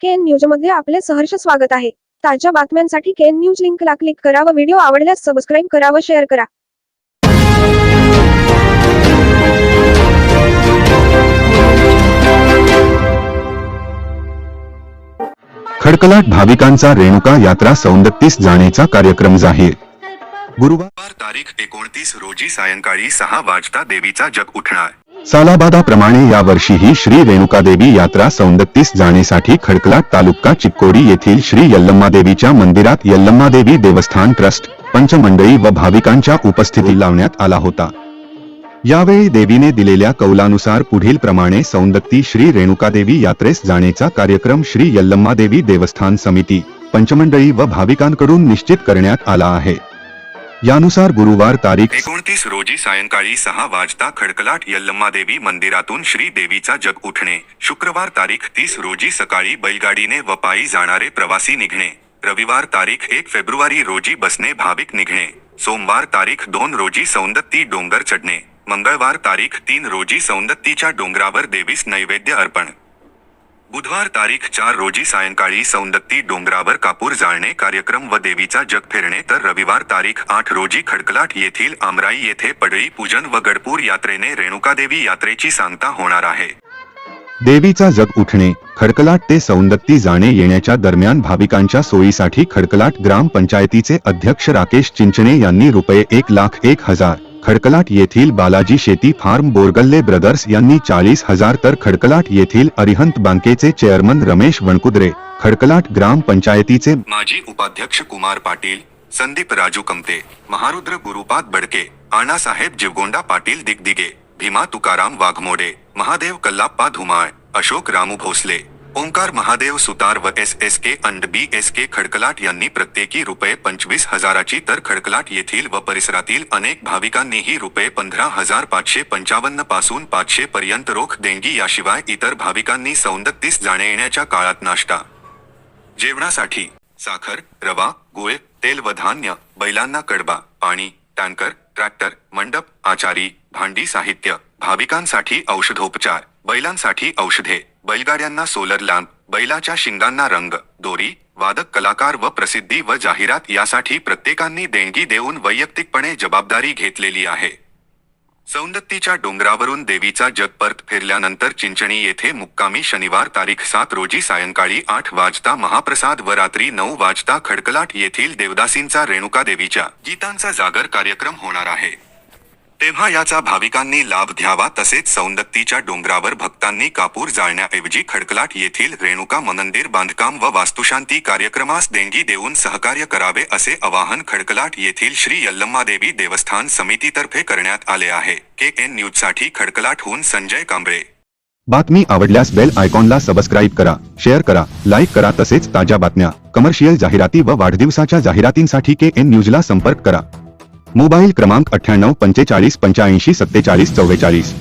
KN news मध्ये आपले सहर्ष स्वागत आहे। ताज्या बातम्यांसाठी केएन न्यूज लिंकला क्लिक करा व व्हिडिओ आवडल्यास सबस्क्राइब करा व शेअर करा। खडकलाट भाविकांचा रेणुका यात्रा सौंदत्तीस जाण्याचा कार्यक्रम जाहीर। गुरुवार तारीख 29 रोजी सायंकाळी 6 वाजता देवीचा जग उठणार। सालाबादाप्रमाणे यावर्षीही श्री रेणुकादेवी यात्रा सौंदत्तीस जाण्यासाठी खडकलाट तालुका चिक्कोडी येथील श्री यल्लम्मादेवीच्या मंदिरात यल्लम्मादेवी देवस्थान ट्रस्ट पंचमंडळी व भाविकांच्या उपस्थिती लावण्यात आला होता। यावेळी देवीने दिलेल्या कौलानुसार पुढील प्रमाणे सौंदत्ती श्री रेणुकादेवी यात्रेस जाण्याचा कार्यक्रम श्री यल्लम्मादेवी देवस्थान समिती पंचमंडळी व भाविकांकडून निश्चित करण्यात आला आहे। यानुसार गुरुवार तारीख 29 रोजी सायंकाळी 6 वाजता खडकलाट यल्लम्मादेवी मंदिरातून श्री देवीचा जग उठणे, शुक्रवार तारीख 30 रोजी सकाळी बैलगाडीने व पायी जाणारे प्रवासी निघणे, रविवार तारीख 1 फेब्रुवारी रोजी बसने भाविक निघणे, सोमवार तारीख 2 रोजी सौंदत्ती डोंगर चढणे, मंगळवार तारीख 3 रोजी सौंदत्तीच्या डोंगरावर देवीस नैवेद्य अर्पण, बुधवार तारीख 4 रोजी सायंकाळी सौंदत्ती डोंगरावर कापूर जाळणे कार्यक्रम व देवीचा जग फिरणे, तर रविवार तारीख 8 रोजी खडकलाट येथील आमराई येथे पडळी पूजन व गडपूर यात्रेने रेणुकादेवी यात्रेची सांगता होणार आहे। देवीचा जग उठणे, खडकलाट ते सौंदत्ती जाणे येण्याच्या दरम्यान भाविकांच्या सोयीसाठी खडकलाट ग्रामपंचायतीचे अध्यक्ष राकेश चिंचणे यांनी रुपये 1,01,000, खडकलाट येथील बालाजी शेती फार्म बोरगल्ले ब्रदर्स यांनी 40,000 तर खडकलाट येथील अरिहंत बँकेचे चेअरमन रमेश वणकुद्रे, खडकलाट ग्रामपंचायतीचे माजी उपाध्यक्ष कुमार पाटील, संदीप राजू कमते, महारुद्र गुरुपाद बडके, आणासाहेब जीवगोंडा पाटील दिगदिगे, भीमा तुकाराम वाघमोडे, महादेव कल्लाप्पा धुमाळ, अशोक रामू भोसले, ओंकार महादेव सुतार व SSK अंड BSK खडकलाट यांनी प्रत्येकी रुपये 25,000ची तर खडकलाट येथील व परिसरातील अनेक भाविकांनीही रुपये 15,555 पासून 500 पर्यंत रोख देणगी, याशिवाय इतर भाविकांनी सौंदत्तीस जाणे येण्याच्या काळात नाश्ता, जेवणासाठी साखर, रवा, गुळ, तेल व धान्य, बैलांना कडबा, पाणी, टँकर, ट्रॅक्टर, मंडप, आचारी, भांडी साहित्य, भाविकांसाठी औषधोपचार, बैलांसाठी औषधे, बैलगाड्यांना सोलर लॅम्प, बैलाच्या शिंगांना रंग, दोरी, वादक कलाकार व प्रसिद्धी व जाहिरात यासाठी प्रत्येकांनी देणगी देऊन वैयक्तिकपणे जबाबदारी घेतलेली आहे। सौंदत्तीच्या डोंगरावरून देवीचा जग परत फिरल्यानंतर चिंचणी येथे मुक्कामी शनिवार तारीख 7 रोजी सायंकाळी 8 वाजता महाप्रसाद व रात्री 9 वाजता खडकलाट येथील देवदासींचा रेणुकादेवीच्या गीतांचा जागर कार्यक्रम होणार आहे। तेव्हा याचा भाविकांनी लाभ घ्यावा, तसेच सौंदत्तीच्या डोंगरावर भक्तांनी कापूर जाळण्याऐवजी खडकलाट येथील रेणुका मंदिर बांधकाम व वास्तुशांती कार्यक्रमास देणगी देऊन सहकार्य करावे, असे आवाहन खडकलाट येथील श्री यल्लम्मादेवी देवस्थान समितीतर्फे करण्यात आले आहे। KN न्यूजसाठी खडकलाटहून संजय कांबळे। बातमी आवडल्यास बेल आयकॉनला सबस्क्राइब करा, शेअर करा, लाईक करा, तसेच ताज्या बातम्या, कमर्शियल जाहिराती व वाढदिवसाच्या जाहिरातींसाठी KN न्यूजला संपर्क करा। मोबाईल क्रमांक 98 45 85 47 44।